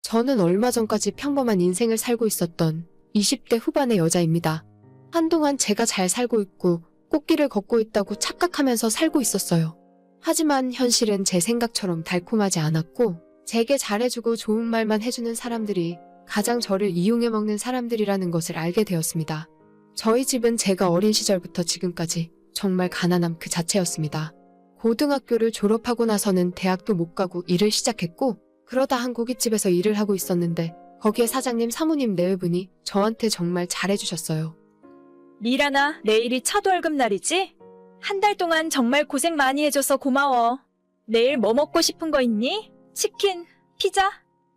저는 얼마 전까지 평범한 인생을 살고 있었던 20대 후반의 여자입니다. 한동안 제가 잘 살고 있고 꽃길을 걷고 있다고 착각하면서 살고 있었어요. 하지만 현실은 제 생각처럼 달콤하지 않았고 제게 잘해주고 좋은 말만 해주는 사람들이 가장 저를 이용해 먹는 사람들이라는 것을 알게 되었습니다. 저희 집은 제가 어린 시절부터 지금까지 정말 가난함 그 자체였습니다. 고등학교를 졸업하고 나서는 대학도 못 가고 일을 시작했고 그러다 한 고깃집에서 일을 하고 있었는데 거기에 사장님 사모님 네 분이 저한테 정말 잘해주셨어요. 미란아, 내일이 첫 월급 날이지? 한 달 동안 정말 고생 많이 해줘서 고마워. 내일 뭐 먹고 싶은 거 있니? 치킨, 피자?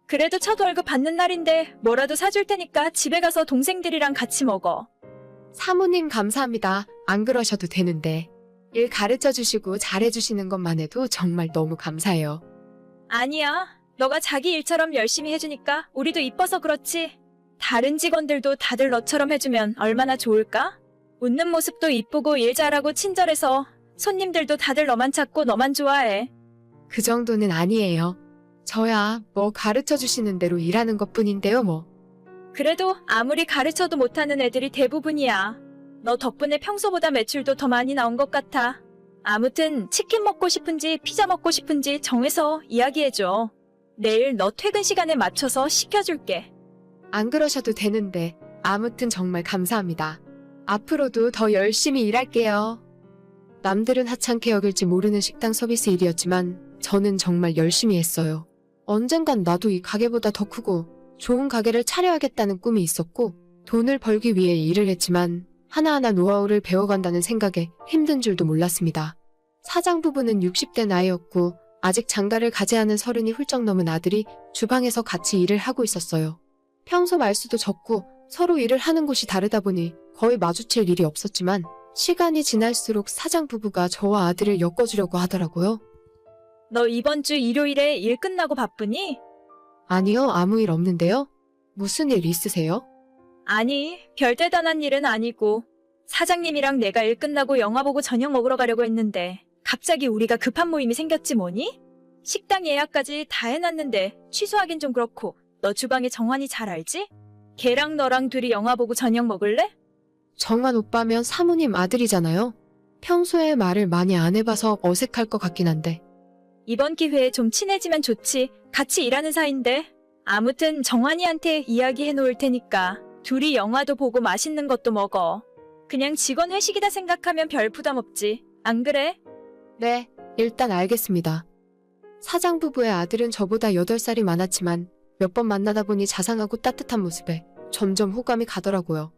그래도 첫 월급 받는 날인데 뭐라도 사줄 테니까 집에 가서 동생들이랑 같이 먹어. 사모님 감사합니다. 안 그러셔도 되는데. 일 가르쳐주시고 잘해주시는 것만 해도 정말 너무 감사해요. 아니야. 너가 자기 일처럼 열심히 해주니까 우리도 이뻐서 그렇지. 다른 직원들도 다들 너처럼 해주면 얼마나 좋을까? 웃는 모습도 이쁘고 일 잘하고 친절해서 손님들도 다들 너만 찾고 너만 좋아해. 그 정도는 아니에요. 저야 뭐 가르쳐주시는 대로 일하는 것뿐인데요 뭐. 그래도 아무리 가르쳐도 못하는 애들이 대부분이야. 너 덕분에 평소보다 매출도 더 많이 나온 것 같아. 아무튼 치킨 먹고 싶은지 피자 먹고 싶은지 정해서 이야기해줘. 내일 너 퇴근 시간에 맞춰서 시켜줄게. 안 그러셔도 되는데 아무튼 정말 감사합니다. 앞으로도 더 열심히 일할게요. 남들은 하찮게 여길지 모르는 식당 서비스 일이었지만 저는 정말 열심히 했어요. 언젠간 나도 이 가게보다 더 크고 좋은 가게를 차려야겠다는 꿈이 있었고 돈을 벌기 위해 일을 했지만 하나하나 노하우를 배워간다는 생각에 힘든 줄도 몰랐습니다. 사장 부부는 60대 나이였고 아직 장가를 가지 않은 30이 훌쩍 넘은 아들이 주방에서 같이 일을 하고 있었어요. 평소 말수도 적고 서로 일을 하는 곳이 다르다 보니 거의 마주칠 일이 없었지만 시간이 지날수록 사장 부부가 저와 아들을 엮어주려고 하더라고요. 너 이번 주 일요일에 일 끝나고 바쁘니? 아니요, 아무 일 없는데요. 무슨 일 있으세요? 아니, 별 대단한 일은 아니고 사장님이랑 내가 일 끝나고 영화 보고 저녁 먹으러 가려고 했는데 갑자기 우리가 급한 모임이 생겼지 뭐니? 식당 예약까지 다 해놨는데 취소하긴 좀 그렇고 너 주방에 정환이 잘 알지? 걔랑 너랑 둘이 영화 보고 저녁 먹을래? 정환 오빠면 사모님 아들이잖아요. 평소에 말을 많이 안 해봐서 어색할 것 같긴 한데. 이번 기회에 좀 친해지면 좋지. 같이 일하는 사이인데. 아무튼 정환이한테 이야기해 놓을 테니까 둘이 영화도 보고 맛있는 것도 먹어. 그냥 직원 회식이다 생각하면 별 부담 없지. 안 그래? 네, 일단 알겠습니다. 사장 부부의 아들은 저보다 8살이 많았지만 몇 번 만나다 보니 자상하고 따뜻한 모습에 점점 호감이 가더라고요.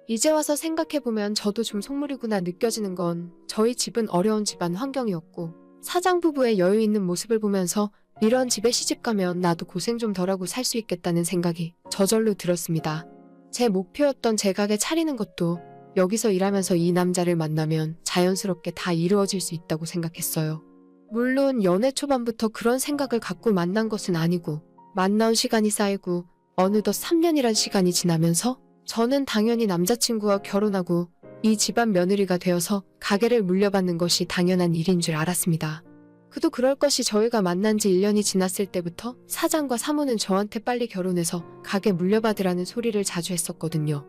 이제 와서 생각해보면 저도 좀 속물이구나 느껴지는 건 저희 집은 어려운 집안 환경이었고 사장 부부의 여유 있는 모습을 보면서 이런 집에 시집가면 나도 고생 좀 덜하고 살 수 있겠다는 생각이 저절로 들었습니다. 제 목표였던 제 가게 차리는 것도 여기서 일하면서 이 남자를 만나면 자연스럽게 다 이루어질 수 있다고 생각했어요. 물론 연애 초반부터 그런 생각을 갖고 만난 것은 아니고 만나온 시간이 쌓이고 어느덧 3년이란 시간이 지나면서 저는 당연히 남자친구와 결혼하고 이 집안 며느리가 되어서 가게를 물려받는 것이 당연한 일인 줄 알았습니다. 그도 그럴 것이 저희가 만난 지 1년이 지났을 때부터 사장과 사모는 저한테 빨리 결혼해서 가게 물려받으라는 소리를 자주 했었거든요.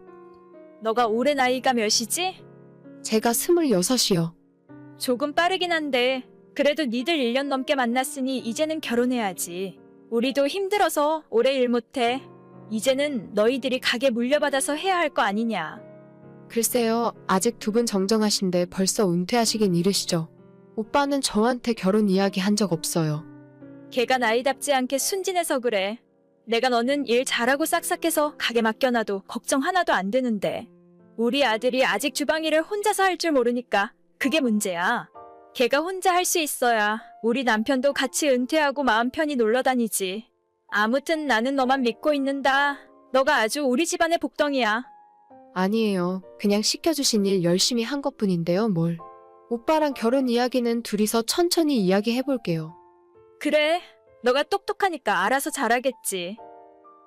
너가 올해 나이가 몇이지? 제가 26이요. 조금 빠르긴 한데 그래도 니들 1년 넘게 만났으니 이제는 결혼해야지. 우리도 힘들어서 오래 일 못해. 이제는 너희들이 가게 물려받아서 해야 할 거 아니냐. 글쎄요, 아직 두 분 정정하신데 벌써 은퇴하시긴 이르시죠. 오빠는 저한테 결혼 이야기 한 적 없어요. 걔가 나이답지 않게 순진해서 그래. 내가 너는 일 잘하고 싹싹해서 가게 맡겨놔도 걱정 하나도 안 되는데. 우리 아들이 아직 주방 일을 혼자서 할 줄 모르니까 그게 문제야. 걔가 혼자 할 수 있어야 우리 남편도 같이 은퇴하고 마음 편히 놀러 다니지. 아무튼 나는 너만 믿고 있는다. 너가 아주 우리 집안의 복덩이야. 아니에요. 그냥 시켜주신 일 열심히 한 것뿐인데요, 뭘. 오빠랑 결혼 이야기는 둘이서 천천히 이야기해볼게요. 그래, 너가 똑똑하니까 알아서 잘하겠지.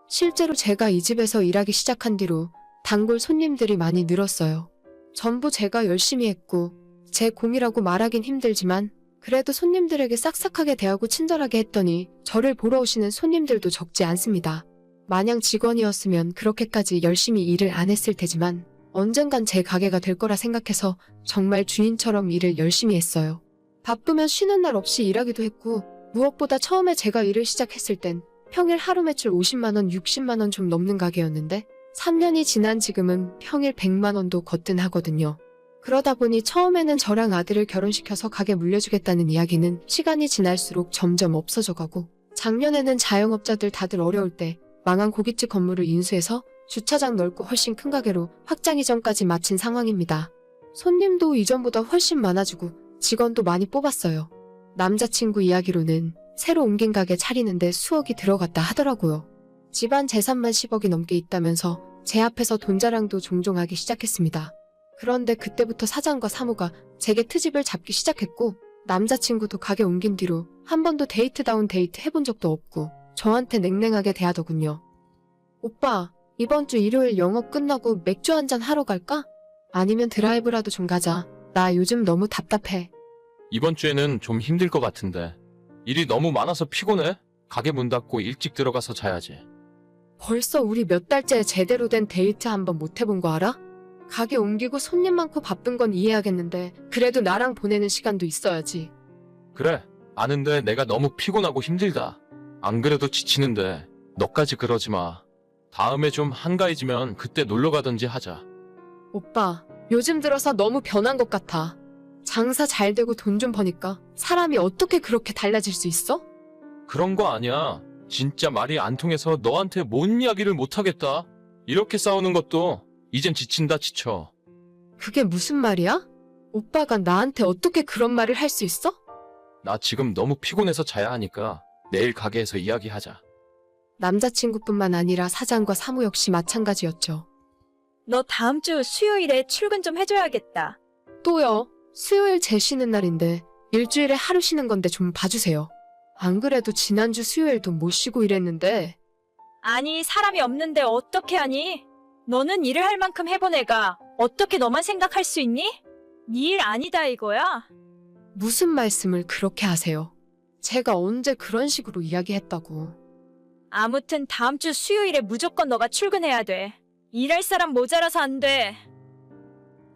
실제로 제가 이 집에서 일하기 시작한 뒤로 단골 손님들이 많이 늘었어요. 전부 제가 열심히 했고 제 공이라고 말하긴 힘들지만 그래도 손님들에게 싹싹하게 대하고 친절하게 했더니 저를 보러 오시는 손님들도 적지 않습니다. 마냥 직원이었으면 그렇게까지 열심히 일을 안 했을 테지만 언젠간 제 가게가 될 거라 생각해서 정말 주인처럼 일을 열심히 했어요. 바쁘면 쉬는 날 없이 일하기도 했고 무엇보다 처음에 제가 일을 시작했을 땐 평일 하루 매출 50만 원, 60만 원 좀 넘는 가게였는데 3년이 지난 지금은 평일 100만 원도 거뜬하거든요. 그러다 보니 처음에는 저랑 아들을 결혼시켜서 가게 물려주겠다는 이야기는 시간이 지날수록 점점 없어져가고 작년에는 자영업자들 다들 어려울 때 망한 고깃집 건물을 인수해서 주차장 넓고 훨씬 큰 가게로 확장 이전까지 마친 상황입니다. 손님도 이전보다 훨씬 많아지고 직원도 많이 뽑았어요. 남자친구 이야기로는 새로 옮긴 가게 차리는데 수억이 들어갔다 하더라고요. 집안 재산만 10억이 넘게 있다면서 제 앞에서 돈 자랑도 종종 하기 시작했습니다. 그런데 그때부터 사장과 사무가 제게 트집을 잡기 시작했고 남자친구도 가게 옮긴 뒤로 한 번도 데이트다운 데이트 해본 적도 없고 저한테 냉랭하게 대하더군요. 오빠, 이번 주 일요일 영업 끝나고 맥주 한잔 하러 갈까? 아니면 드라이브라도 좀 가자. 나 요즘 너무 답답해. 이번 주에는 좀 힘들 것 같은데. 일이 너무 많아서 피곤해? 가게 문 닫고 일찍 들어가서 자야지. 벌써 우리 몇 달째 제대로 된 데이트 한번 못 해본 거 알아? 가게 옮기고 손님 많고 바쁜 건 이해하겠는데 그래도 나랑 보내는 시간도 있어야지. 그래, 아는데 내가 너무 피곤하고 힘들다. 안 그래도 지치는데 너까지 그러지 마. 다음에 좀 한가해지면 그때 놀러 가든지 하자. 오빠, 요즘 들어서 너무 변한 것 같아. 장사 잘 되고 돈 좀 버니까 사람이 어떻게 그렇게 달라질 수 있어? 그런 거 아니야. 진짜 말이 안 통해서 너한테 뭔 이야기를 못 하겠다. 이렇게 싸우는 것도 이젠 지친다 지쳐. 그게 무슨 말이야? 오빠가 나한테 어떻게 그런 말을 할 수 있어? 나 지금 너무 피곤해서 자야 하니까 내일 가게에서 이야기하자. 남자친구뿐만 아니라 사장과 사무 역시 마찬가지였죠. 너 다음 주 수요일에 출근 좀 해줘야겠다. 또요. 수요일 제 쉬는 날인데 일주일에 하루 쉬는 건데 좀 봐주세요. 안 그래도 지난주 수요일도 못 쉬고 일했는데. 아니, 사람이 없는데 어떻게 하니? 너는 일을 할 만큼 해본 애가 어떻게 너만 생각할 수 있니? 네 일 아니다 이거야. 무슨 말씀을 그렇게 하세요? 제가 언제 그런 식으로 이야기했다고. 아무튼 다음 주 수요일에 무조건 너가 출근해야 돼. 일할 사람 모자라서 안 돼.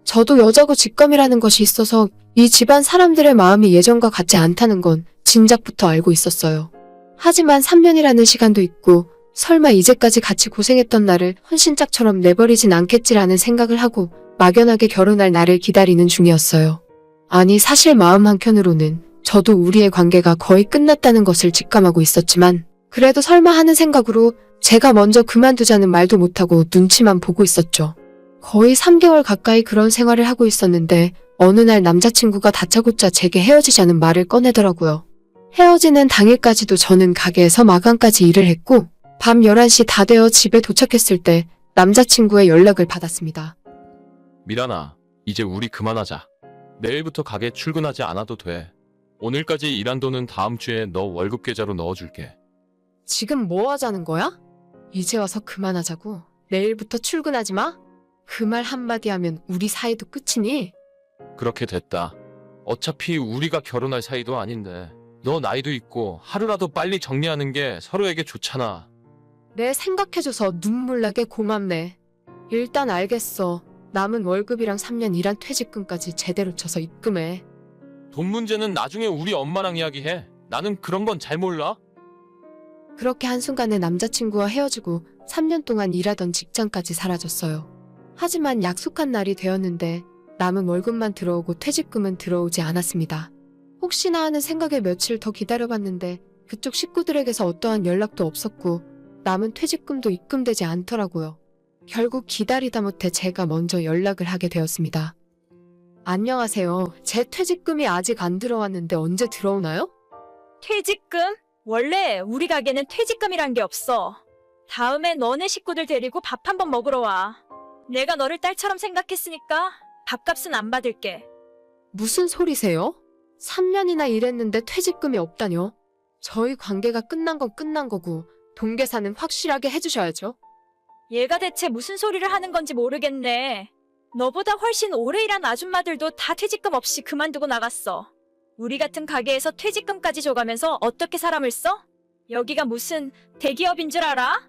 저도 여자고 직감이라는 것이 있어서 이 집안 사람들의 마음이 예전과 같지 않다는 건 진작부터 알고 있었어요. 하지만 3년이라는 시간도 있고 설마 이제까지 같이 고생했던 나를 헌신짝처럼 내버리진 않겠지라는 생각을 하고 막연하게 결혼할 날을 기다리는 중이었어요. 아니 사실 마음 한켠으로는 저도 우리의 관계가 거의 끝났다는 것을 직감하고 있었지만 그래도 설마 하는 생각으로 제가 먼저 그만두자는 말도 못하고 눈치만 보고 있었죠. 거의 3개월 가까이 그런 생활을 하고 있었는데 어느 날 남자친구가 다짜고짜 제게 헤어지자는 말을 꺼내더라고요. 헤어지는 당일까지도 저는 가게에서 마감까지 일을 했고 밤 11시 다 되어 집에 도착했을 때 남자친구의 연락을 받았습니다. 미란아, 이제 우리 그만하자. 내일부터 가게 출근하지 않아도 돼. 오늘까지 일한 돈은 다음 주에 너 월급 계좌로 넣어줄게. 지금 뭐 하자는 거야? 이제 와서 그만하자고? 내일부터 출근하지 마? 그 말 한마디 하면 우리 사이도 끝이니? 그렇게 됐다. 어차피 우리가 결혼할 사이도 아닌데 너 나이도 있고 하루라도 빨리 정리하는 게 서로에게 좋잖아. 내 생각해줘서 눈물 나게 고맙네. 일단 알겠어. 남은 월급이랑 3년 일한 퇴직금까지 제대로 쳐서 입금해. 돈 문제는 나중에 우리 엄마랑 이야기해. 나는 그런 건 잘 몰라. 그렇게 한순간에 남자친구와 헤어지고 3년 동안 일하던 직장까지 사라졌어요. 하지만 약속한 날이 되었는데 남은 월급만 들어오고 퇴직금은 들어오지 않았습니다. 혹시나 하는 생각에 며칠 더 기다려봤는데 그쪽 식구들에게서 어떠한 연락도 없었고 남은 퇴직금도 입금되지 않더라고요. 결국 기다리다 못해 제가 먼저 연락을 하게 되었습니다. 안녕하세요. 제 퇴직금이 아직 안 들어왔는데 언제 들어오나요? 퇴직금? 원래 우리 가게는 퇴직금이란 게 없어. 다음에 너네 식구들 데리고 밥 한번 먹으러 와. 내가 너를 딸처럼 생각했으니까 밥값은 안 받을게. 무슨 소리세요? 3년이나 일했는데 퇴직금이 없다뇨? 저희 관계가 끝난 건 끝난 거고 돈 계산은 확실하게 해주셔야죠. 얘가 대체 무슨 소리를 하는 건지 모르겠네. 너보다 훨씬 오래 일한 아줌마들도 다 퇴직금 없이 그만두고 나갔어. 우리 같은 가게에서 퇴직금까지 줘가면서 어떻게 사람을 써? 여기가 무슨 대기업인 줄 알아?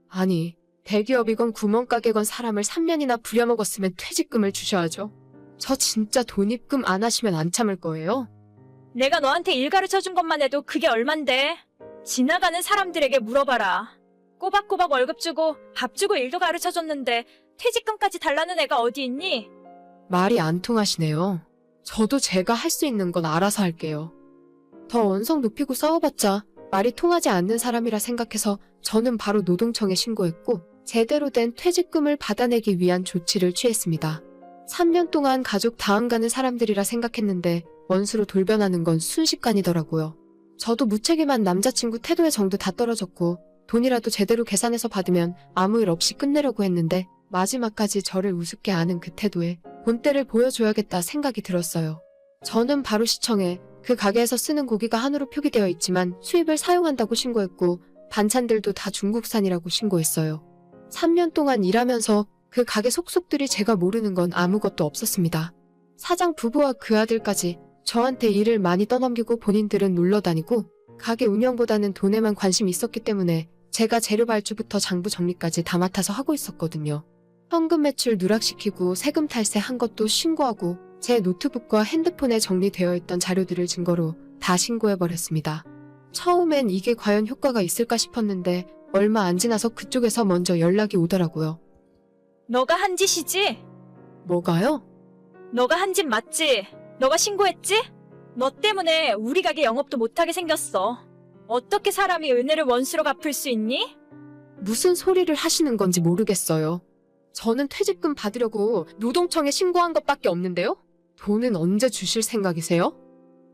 아니, 대기업이건 구멍가게건 사람을 3년이나 부려먹었으면 퇴직금을 주셔야죠. 저 진짜 돈 입금 안 하시면 안 참을 거예요. 내가 너한테 일 가르쳐준 것만 해도 그게 얼만데. 지나가는 사람들에게 물어봐라. 꼬박꼬박 월급 주고 밥 주고 일도 가르쳐줬는데 퇴직금까지 달라는 애가 어디 있니? 말이 안 통하시네요. 저도 제가 할 수 있는 건 알아서 할게요. 더 언성 높이고 싸워봤자 말이 통하지 않는 사람이라 생각해서 저는 바로 노동청에 신고했고 제대로 된 퇴직금을 받아내기 위한 조치를 취했습니다. 3년 동안 가족 다음 가는 사람들이라 생각했는데 원수로 돌변하는 건 순식간이더라고요. 저도 무책임한 남자친구 태도의 정도 다 떨어졌고 돈이라도 제대로 계산해서 받으면 아무 일 없이 끝내려고 했는데 마지막까지 저를 우습게 아는 그 태도에 본때를 보여줘야겠다 생각이 들었어요. 저는 바로 시청에 그 가게에서 쓰는 고기가 한우로 표기되어 있지만 수입을 사용한다고 신고했고 반찬들도 다 중국산이라고 신고했어요. 3년 동안 일하면서 그 가게 속속들이 제가 모르는 건 아무것도 없었습니다. 사장 부부와 그 아들까지 저한테 일을 많이 떠넘기고 본인들은 놀러 다니고 가게 운영보다는 돈에만 관심이 있었기 때문에 제가 재료 발주부터 장부 정리까지 다 맡아서 하고 있었거든요. 현금 매출 누락시키고 세금 탈세한 것도 신고하고 제 노트북과 핸드폰에 정리되어 있던 자료들을 증거로 다 신고해버렸습니다. 처음엔 이게 과연 효과가 있을까 싶었는데 얼마 안 지나서 그쪽에서 먼저 연락이 오더라고요. 너가 한 짓이지? 뭐가요? 너가 한 짓 맞지? 너가 신고했지? 너 때문에 우리 가게 영업도 못하게 생겼어. 어떻게 사람이 은혜를 원수로 갚을 수 있니? 무슨 소리를 하시는 건지 모르겠어요. 저는 퇴직금 받으려고 노동청에 신고한 것밖에 없는데요? 돈은 언제 주실 생각이세요?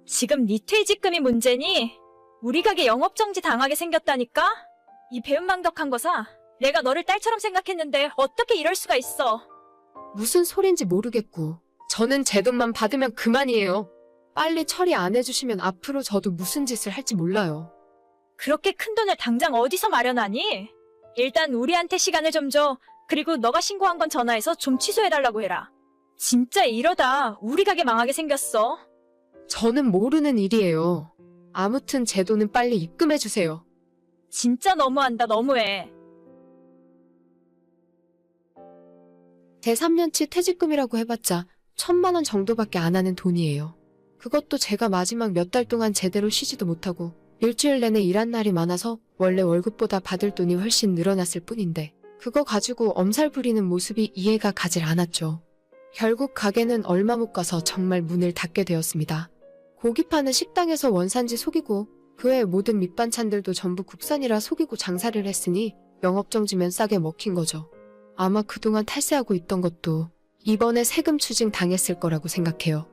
지금 네 퇴직금이 문제니? 우리 가게 영업정지 당하게 생겼다니까? 이 배은망덕한 거사. 내가 너를 딸처럼 생각했는데 어떻게 이럴 수가 있어. 무슨 소린지 모르겠고 저는 제 돈만 받으면 그만이에요. 빨리 처리 안 해주시면 앞으로 저도 무슨 짓을 할지 몰라요. 그렇게 큰 돈을 당장 어디서 마련하니? 일단 우리한테 시간을 좀 줘. 그리고 너가 신고한 건 전화해서 좀 취소해달라고 해라. 진짜 이러다 우리 가게 망하게 생겼어. 저는 모르는 일이에요. 아무튼 제 돈은 빨리 입금해주세요. 진짜 너무한다, 너무해. 제 3년치 퇴직금이라고 해봤자 1,000만 원 정도밖에 안 하는 돈이에요. 그것도 제가 마지막 몇 달 동안 제대로 쉬지도 못하고 일주일 내내 일한 날이 많아서 원래 월급보다 받을 돈이 훨씬 늘어났을 뿐인데 그거 가지고 엄살 부리는 모습이 이해가 가질 않았죠. 결국 가게는 얼마 못 가서 정말 문을 닫게 되었습니다. 고기 파는 식당에서 원산지 속이고 그 외 모든 밑반찬들도 전부 국산이라 속이고 장사를 했으니 영업정지면 싸게 먹힌 거죠. 아마 그동안 탈세하고 있던 것도 이번에 세금 추징 당했을 거라고 생각해요.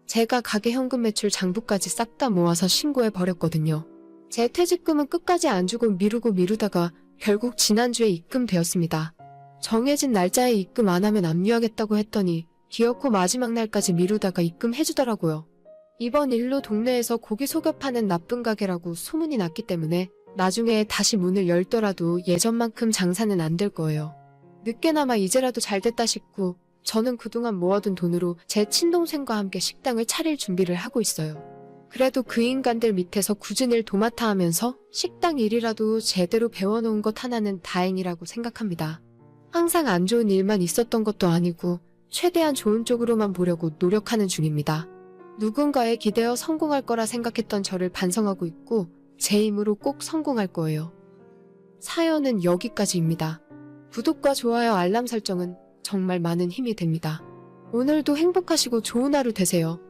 제가 가게 현금 매출 장부까지 싹 다 모아서 신고해 버렸거든요. 제 퇴직금은 끝까지 안 주고 미루다가 결국 지난주에 입금되었습니다. 정해진 날짜에 입금 안 하면 압류하겠다고 했더니 기어코 마지막 날까지 미루다가 입금해주더라고요. 이번 일로 동네에서 고기 속여 파는 나쁜 가게라고 소문이 났기 때문에 나중에 다시 문을 열더라도 예전만큼 장사는 안 될 거예요. 늦게나마 이제라도 잘 됐다 싶고 저는 그동안 모아둔 돈으로 제 친동생과 함께 식당을 차릴 준비를 하고 있어요. 그래도 그 인간들 밑에서 굳은 일 도맡아 하면서 식당 일이라도 제대로 배워놓은 것 하나는 다행이라고 생각합니다. 항상 안 좋은 일만 있었던 것도 아니고 최대한 좋은 쪽으로만 보려고 노력하는 중입니다. 누군가에 기대어 성공할 거라 생각했던 저를 반성하고 있고 제 힘으로 꼭 성공할 거예요. 사연은 여기까지입니다. 구독과 좋아요 알람 설정은 정말 많은 힘이 됩니다. 오늘도 행복하시고 좋은 하루 되세요.